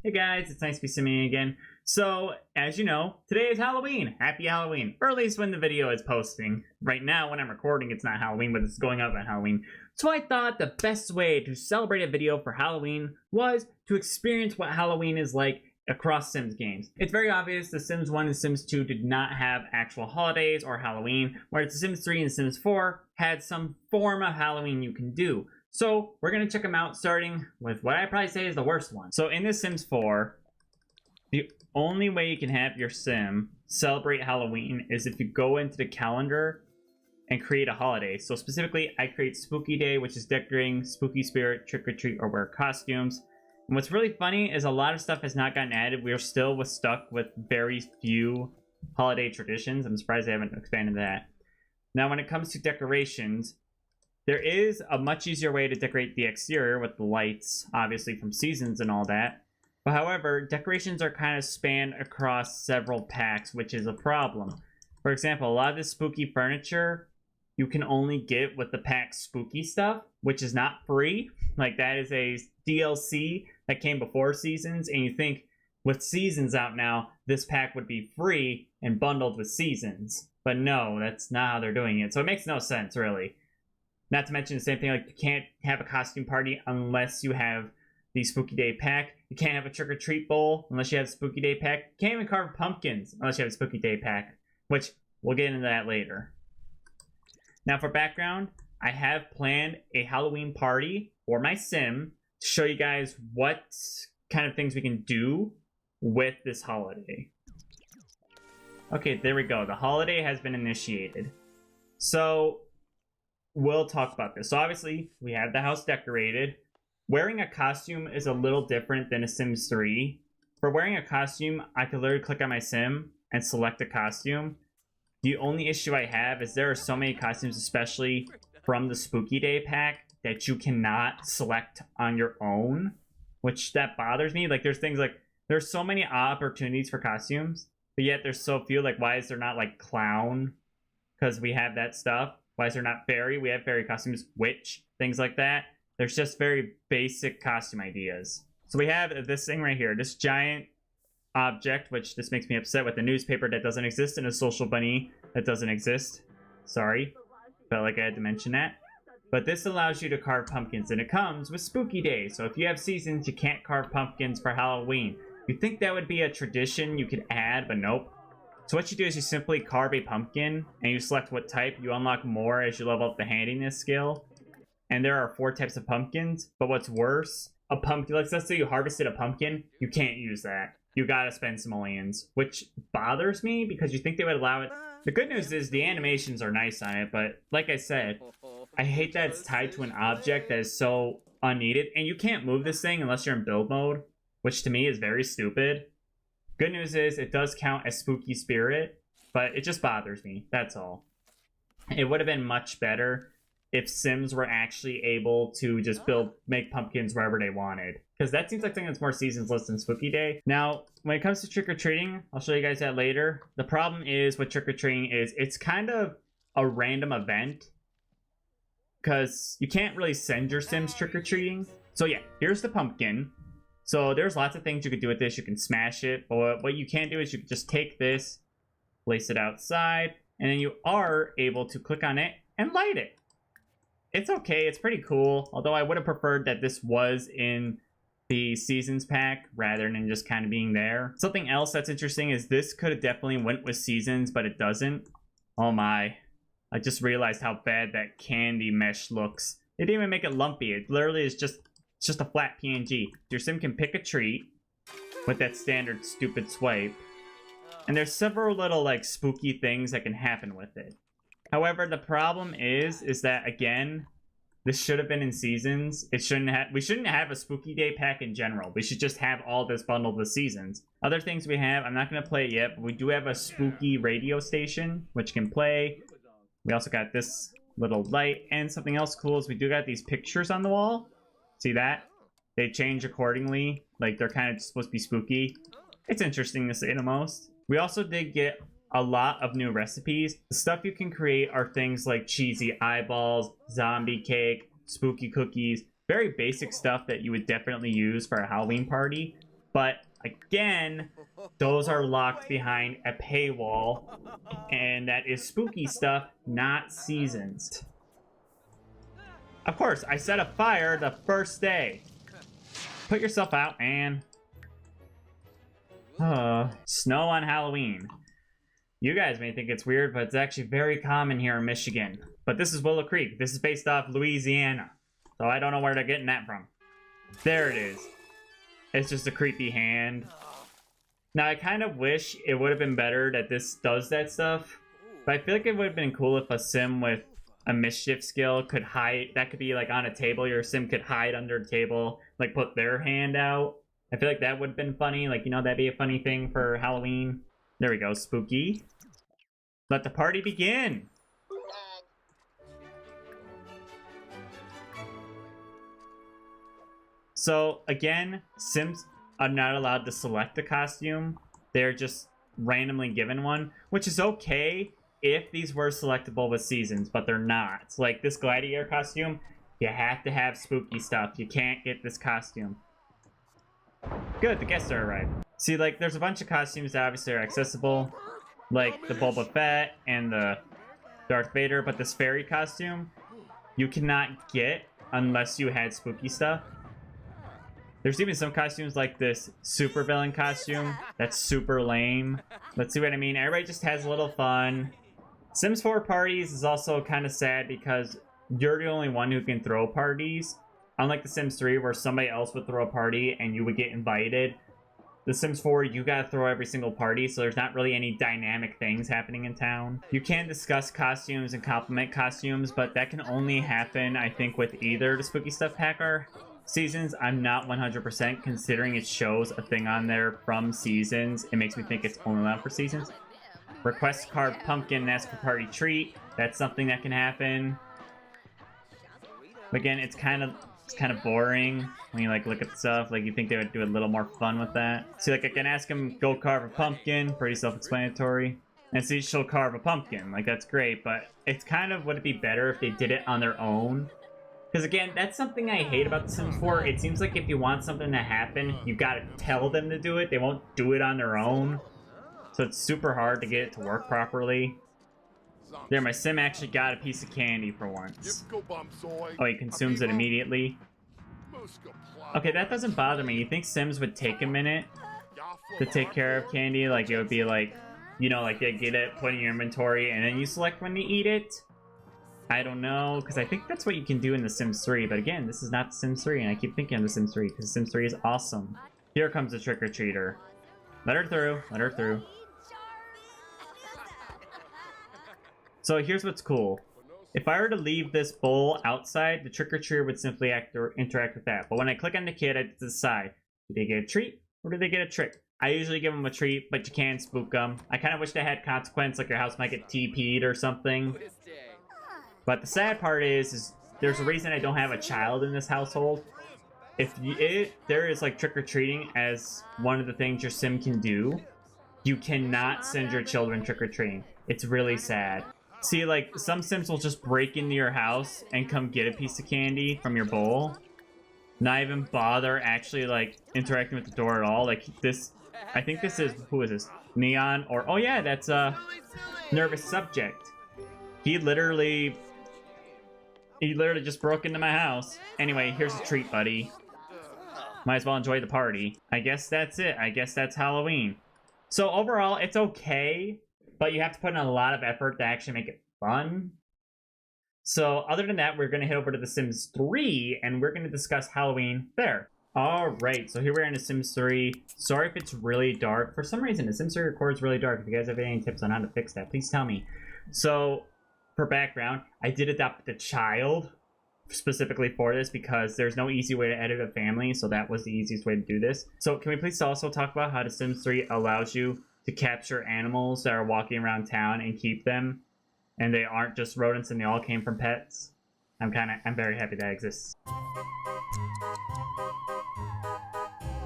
Hey guys, it's nice to be simming again. So, as you know, today is Halloween. Happy Halloween. Or at least when the video is posting. Right now, when I'm recording, it's not Halloween, but it's going up on Halloween. So I thought the best way to celebrate a video for Halloween was to experience what Halloween is like across Sims games. It's very obvious the Sims 1 and Sims 2 did not have actual holidays or Halloween, whereas the Sims 3 and Sims 4 had some form of Halloween you can do. So we're going to check them out, starting with what I probably say is the worst one. So in The Sims 4, the only way you can have your sim celebrate Halloween is if you go into the calendar and create a holiday. So specifically, I create Spooky Day, which is decorating, Spooky Spirit, Trick or Treat, or wear costumes. And what's really funny is a lot of stuff has not gotten added. We are still stuck with very few holiday traditions. I'm surprised they haven't expanded that. Now, when it comes to decorations, there is a much easier way to decorate the exterior with the lights, obviously from seasons and all that. But however, decorations are kind of spanned across several packs, which is a problem. For example, a lot of this spooky furniture you can only get with the pack spooky stuff, which is not free. Like, that is a DLC that came before seasons, and you think with seasons out now, this pack would be free and bundled with seasons. But no, that's not how they're doing it. So it makes no sense, really. Not to mention the same thing, like you can't have a costume party unless you have the Spooky Day pack. You can't have a Trick or Treat bowl unless you have a Spooky Day pack. You can't even carve pumpkins unless you have a Spooky Day pack, which we'll get into that later. Now for background, I have planned a Halloween party for my sim to show you guys what kind of things we can do with this holiday. Okay, there we go. The holiday has been initiated. So we'll talk about this. So obviously, we have the house decorated. Wearing a costume is a little different than a Sims 3. For wearing a costume, I could literally click on my sim and select a costume. The only issue I have is there are so many costumes, especially from the Spooky Day pack, that you cannot select on your own, which that bothers me. Like, there's things like, there's so many opportunities for costumes, but yet there's so few. Like, why is there not like clown? Because we have that stuff. Why is there not fairy? We have fairy costumes, witch, things like that. There's just very basic costume ideas. So we have this thing right here, this giant object, which this makes me upset, with a newspaper that doesn't exist and a social bunny that doesn't exist. Sorry, felt like I had to mention that. But this allows you to carve pumpkins, and it comes with Spooky Day. So if you have seasons, you can't carve pumpkins for Halloween. You'd think that would be a tradition you could add, but nope. So what you do is you simply carve a pumpkin, and you select what type. You unlock more as you level up the handiness skill. And there are 4 types of pumpkins. But what's worse, a pumpkin, let's say you harvested a pumpkin, you can't use that. You gotta spend simoleons, which bothers me because you think they would allow it. The good news is the animations are nice on it, but like I said, I hate that it's tied to an object that is so unneeded. And you can't move this thing unless you're in build mode, which to me is very stupid. Good news is it does count as Spooky Spirit, but it just bothers me, that's all. It would have been much better if Sims were actually able to just make pumpkins wherever they wanted. Because that seems like something that's more seasonless than Spooky Day. Now, when it comes to trick-or-treating, I'll show you guys that later. The problem is with trick-or-treating is it's kind of a random event. Because you can't really send your Sims trick-or-treating. So yeah, here's the pumpkin. So there's lots of things you could do with this. You can smash it. But what you can do is you can just take this, place it outside, and then you are able to click on it and light it. It's okay, it's pretty cool, although I would have preferred that this was in the Seasons pack rather than just kind of being there. Something else that's interesting is this could have definitely went with Seasons, but it doesn't. Oh my. I just realized how bad that candy mesh looks. They didn't even make it lumpy. It literally is just a flat PNG. Your sim can pick a treat with that standard stupid swipe. And there's several little like spooky things that can happen with it. However, the problem is that, again, this should have been in Seasons. We shouldn't have a Spooky Day pack in general. We should just have all this bundled with Seasons. Other things we have, I'm not going to play it yet, but we do have a spooky radio station, which can play. We also got this little light, and something else cool is we do got these pictures on the wall. See that? They change accordingly. Like, they're kind of supposed to be spooky. It's interesting to say the most. We also did get a lot of new recipes. The stuff you can create are things like cheesy eyeballs, zombie cake, spooky cookies, very basic stuff that you would definitely use for a Halloween party. But again, those are locked behind a paywall, and that is spooky stuff, not seasons. Of course, I set a fire the first day. Put yourself out, man. Snow on Halloween. You guys may think it's weird, but it's actually very common here in Michigan. But this is Willow Creek. This is based off Louisiana. So I don't know where they're getting that from. There it is. It's just a creepy hand. Now, I kind of wish it would have been better that this does that stuff. But I feel like it would have been cool if a sim with a mischief skill could hide. That could be like on a table. Your sim could hide under a table, like put their hand out. I feel like that would have been funny. Like, you know, that'd be a funny thing for Halloween. There we go, spooky. Let the party begin. So, again, Sims are not allowed to select a costume. They're just randomly given one, which is okay if these were selectable with seasons, but they're not. Like this gladiator costume, you have to have spooky stuff. You can't get this costume. Good, the guests are arrived. See, like, there's a bunch of costumes that obviously are accessible, like the Boba Fett and the Darth Vader, but this fairy costume, you cannot get unless you had spooky stuff. There's even some costumes like this super villain costume that's super lame. Let's see what I mean. Everybody just has a little fun. Sims 4 parties is also kind of sad because you're the only one who can throw parties. Unlike The Sims 3 where somebody else would throw a party and you would get invited. The Sims 4, you gotta throw every single party, so there's not really any dynamic things happening in town. You can discuss costumes and compliment costumes, but that can only happen, I think, with either the Spooky Stuff Pack or Seasons. I'm not 100% considering it shows a thing on there from Seasons. It makes me think it's only allowed for Seasons. Request carved pumpkin and ask for party treat. That's something that can happen. Again, it's kind of boring when you like look at stuff. Like you think they would do a little more fun with that. See, like I can ask them go carve a pumpkin, pretty self-explanatory. And see, she'll carve a pumpkin. Like that's great, but it's kind of, would it be better if they did it on their own? Because again, that's something I hate about The Sims 4. It seems like if you want something to happen, you gotta tell them to do it. They won't do it on their own. So it's super hard to get it to work properly. There, my sim actually got a piece of candy for once. Oh, he consumes it immediately. Okay, that doesn't bother me. You think Sims would take a minute to take care of candy? Like, it would be like, you know, like they get it, put it in your inventory, and then you select when to eat it? I don't know, because I think that's what you can do in The Sims 3. But again, this is not The Sims 3, and I keep thinking of The Sims 3, because The Sims 3 is awesome. Here comes the trick-or-treater. Let her through, let her through. So here's what's cool. If I were to leave this bowl outside, the trick-or-treater would simply interact with that. But when I click on the kid, I decide, do they get a treat or do they get a trick? I usually give them a treat, but you can spook them. I kind of wish they had consequence, like your house might get TP'd or something. But the sad part is there's a reason I don't have a child in this household. If there is like trick-or-treating as one of the things your sim can do, you cannot send your children trick-or-treating. It's really sad. See, like, some Sims will just break into your house and come get a piece of candy from your bowl. Not even bother actually, like, interacting with the door at all. Like, this, I think this is, who is this? Neon, or, oh yeah, that's a Nervous Subject. He literally just broke into my house. Anyway, here's a treat, buddy. Might as well enjoy the party. I guess that's it. I guess that's Halloween. So overall, it's okay. But you have to put in a lot of effort to actually make it fun. So other than that, we're going to head over to The Sims 3, and we're going to discuss Halloween there. Alright, so here we're in The Sims 3. Sorry if it's really dark. For some reason, The Sims 3 records really dark. If you guys have any tips on how to fix that, please tell me. So, for background, I did adopt a child specifically for this because there's no easy way to edit a family, so that was the easiest way to do this. So can we please also talk about how The Sims 3 allows you to capture animals that are walking around town and keep them, and they aren't just rodents and they all came from pets? I'm very happy that exists.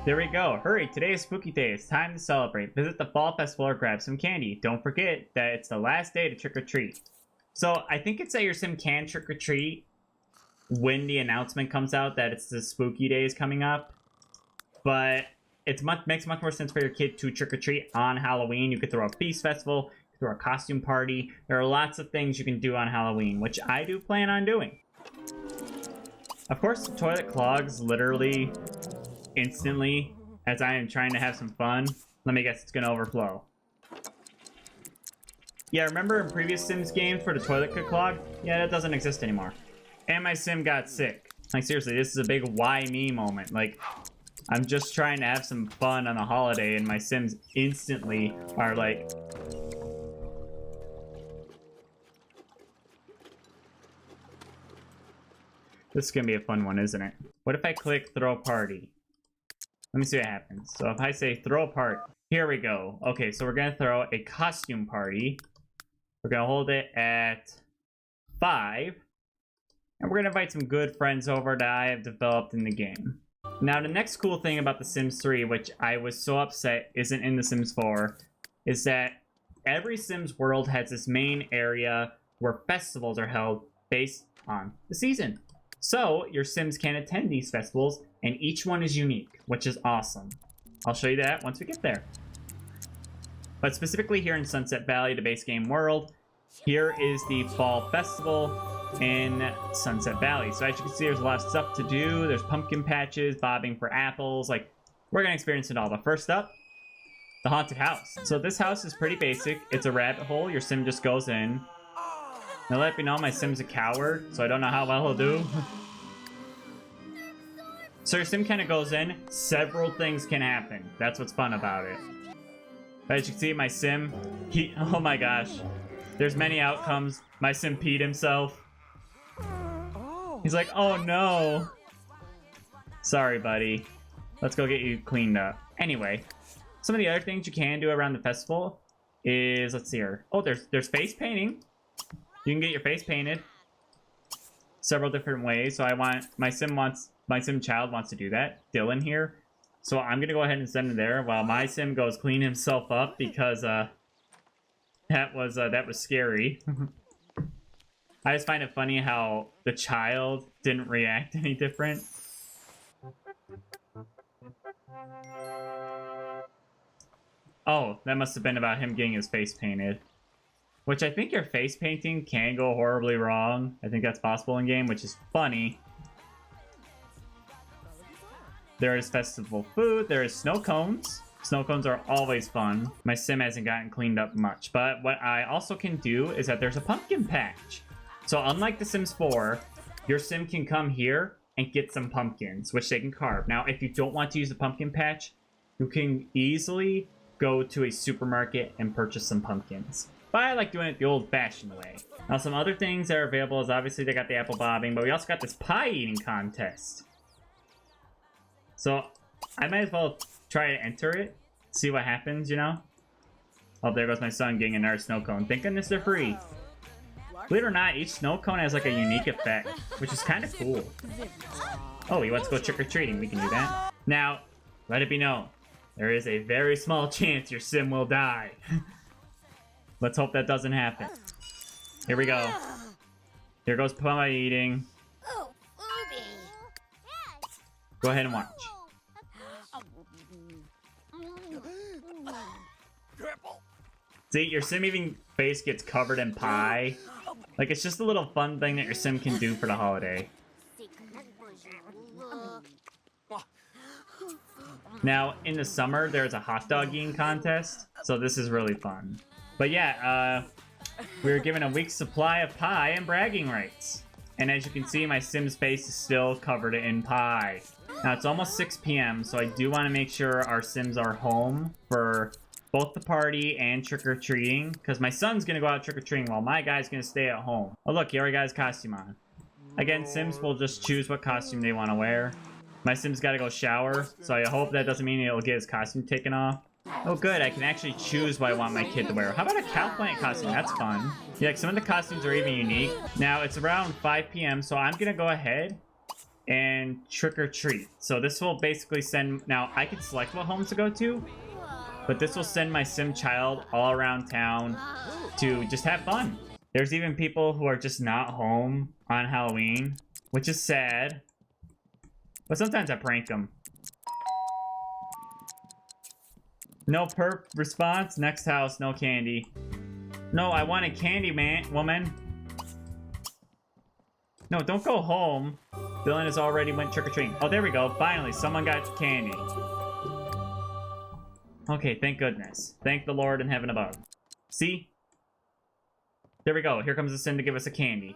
There we go. Hurry, today is Spooky Day. It's time to celebrate. Visit the Fall Festival or grab some candy. Don't forget that it's the last day to trick-or-treat. So I think it's that your sim can trick-or-treat when the announcement comes out that it's the Spooky Days coming up. But it makes much more sense for your kid to trick-or-treat on Halloween. You could throw a feast festival, throw a costume party. There are lots of things you can do on Halloween, which I do plan on doing. Of course, the toilet clogs literally instantly as I am trying to have some fun. Let me guess, it's gonna overflow. Yeah, remember in previous Sims games where the toilet could clog? Yeah, that doesn't exist anymore. And my Sim got sick. Like, seriously, this is a big why me moment. Like, I'm just trying to have some fun on a holiday, and my Sims instantly are like... This is gonna be a fun one, isn't it? What if I click throw party? Let me see what happens. So if I say throw a party, here we go. Okay, so we're gonna throw a costume party. We're gonna hold it at 5. And we're gonna invite some good friends over that I have developed in the game. Now, the next cool thing about The Sims 3, which I was so upset isn't in The Sims 4, is that every Sims world has this main area where festivals are held based on the season. So, your Sims can attend these festivals, and each one is unique, which is awesome. I'll show you that once we get there. But specifically here in Sunset Valley, the base game world, here is the Fall Festival in Sunset Valley. So as you can see, there's a lot of stuff to do. There's pumpkin patches, bobbing for apples. Like, we're gonna experience it all. But first up, the haunted house. So this house is pretty basic. It's a rabbit hole. Your Sim just goes in. Now let me know, my Sim's a coward, so I don't know how well he'll do. So your Sim kind of goes in. Several things can happen. That's what's fun about it. But as you can see, my Sim, oh my gosh. There's many outcomes. My Sim peed himself. He's like, oh no. Sorry, buddy. Let's go get you cleaned up. Anyway, some of the other things you can do around the festival is, let's see here. Oh, there's face painting. You can get your face painted several different ways. So my Sim child wants to do that. Dylan here. So I'm gonna go ahead and send him there while my Sim goes clean himself up because that was scary. I just find it funny how the child didn't react any different. Oh, that must have been about him getting his face painted. Which I think your face painting can go horribly wrong. I think that's possible in game, which is funny. There is festival food. There is snow cones. Snow cones are always fun. My Sim hasn't gotten cleaned up much. But what I also can do is that there's a pumpkin patch. So unlike The Sims 4, your Sim can come here and get some pumpkins, which they can carve. Now, if you don't want to use the pumpkin patch, you can easily go to a supermarket and purchase some pumpkins. But I like doing it the old-fashioned way. Now, some other things that are available is obviously they got the apple bobbing, but we also got this pie eating contest. So I might as well try to enter it, see what happens, you know? Oh, there goes my son getting another snow cone. Thank goodness they're free. Believe it or not, each snow cone has like a unique effect, which is kind of cool. Oh, he wants to go trick-or-treating. We can do that. Now, let it be known, there is a very small chance your Sim will die. Let's hope that doesn't happen. Here we go. Here goes pie eating. Go ahead and watch. See, your Sim even face gets covered in pie. Like, it's just a little fun thing that your Sim can do for the holiday. Now, in the summer, there's a hot dog eating contest, so this is really fun. But yeah, we were given a week's supply of pie and bragging rights. And as you can see, my Sim's face is still covered in pie. Now, it's almost 6 p.m., so I do want to make sure our Sims are home for both the party and trick-or-treating, because my son's going to go out trick-or-treating while my guy's going to stay at home. Oh, look, he already got his costume on. Again, Sims will just choose what costume they want to wear. My Sim's got to go shower, so I hope that doesn't mean he'll get his costume taken off. Oh, good, I can actually choose what I want my kid to wear. How about a cow plant costume? That's fun. Yeah, like some of the costumes are even unique. Now, it's around 5 p.m., so I'm going to go ahead and trick-or-treat. So this will basically send... Now, I can select what homes to go to, but this will send my Sim child all around town to just have fun. There's even people who are just not home on Halloween, which is sad. But sometimes I prank them. No perp response. Next house, no candy. No, I want a candy, man, woman. No, don't go home. Dylan has already went trick-or-treating. Oh, there we go. Finally, someone got candy. Okay, thank goodness. Thank the Lord in heaven above. See? There we go. Here comes the Sim to give us a candy.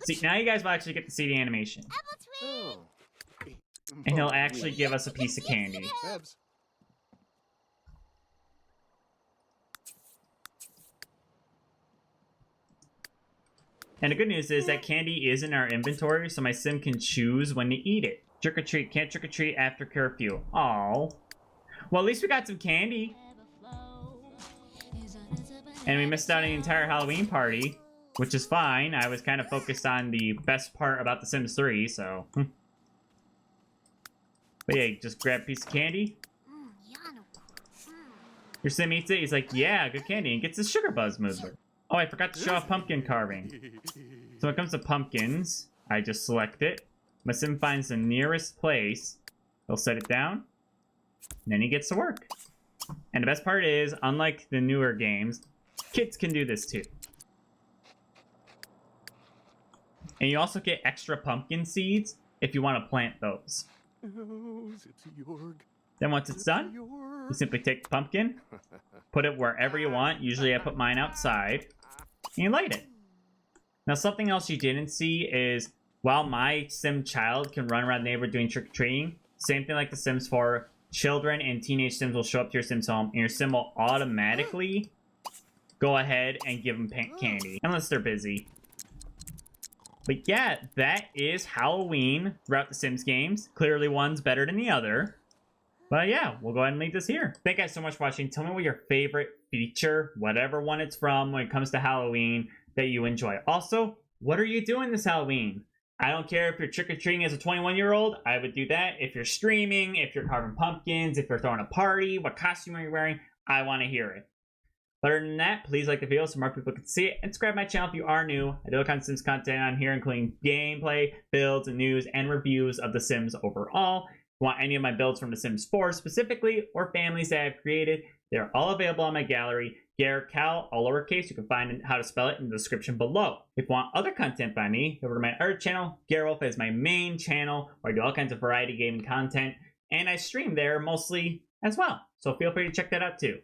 See, now you guys will actually get to see the animation. And he'll actually give us a piece of candy. And the good news is that candy is in our inventory, so my Sim can choose when to eat it. Trick or treat, can't trick or treat after curfew. Aww. Well, at least we got some candy. And we missed out on the entire Halloween party, which is fine. I was kind of focused on the best part about The Sims 3, so. But yeah, just grab a piece of candy. Your Sim eats it, he's like, yeah, good candy, and gets his sugar buzz mover. Oh, I forgot to show off pumpkin carving. So when it comes to pumpkins, I just select it. My Sim finds the nearest place. He'll set it down. And then he gets to work. And the best part is, unlike the newer games, kids can do this too. And you also get extra pumpkin seeds if you want to plant those. Then once it's done, you simply take the pumpkin, put it wherever you want. Usually I put mine outside, and you light it. Now something else you didn't see is, while my Sim child can run around the neighborhood doing trick-or-treating, same thing like The Sims 4, children and teenage Sims will show up to your Sim's home, and your Sim will automatically go ahead and give them candy, unless they're busy. But yeah, that is Halloween throughout the Sims games. Clearly one's better than the other. But yeah, we'll go ahead and leave this here. Thank you guys so much for watching. Tell me what your favorite feature, whatever one it's from when it comes to Halloween, that you enjoy. Also, what are you doing this Halloween? I don't care if you're trick-or-treating as a 21-year-old. I would do that. If you're streaming, if you're carving pumpkins, if you're throwing a party, what costume are you wearing? I want to hear it. Other than that, please like the video so more people can see it, and subscribe to my channel if you are new. I do all kinds of Sims content on here, including gameplay, builds, and news, and reviews of The Sims overall. If you want any of my builds from The Sims 4 specifically, or families that I've created, they're all available on my gallery. garrcall, all lowercase. You can find how to spell it in the description below. If you want other content by me, go over to my other channel. Garwolf is my main channel, where I do all kinds of variety gaming content, and I stream there mostly as well. So feel free to check that out too.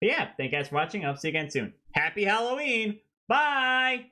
But yeah, thank you guys for watching. I'll see you again soon. Happy Halloween! Bye!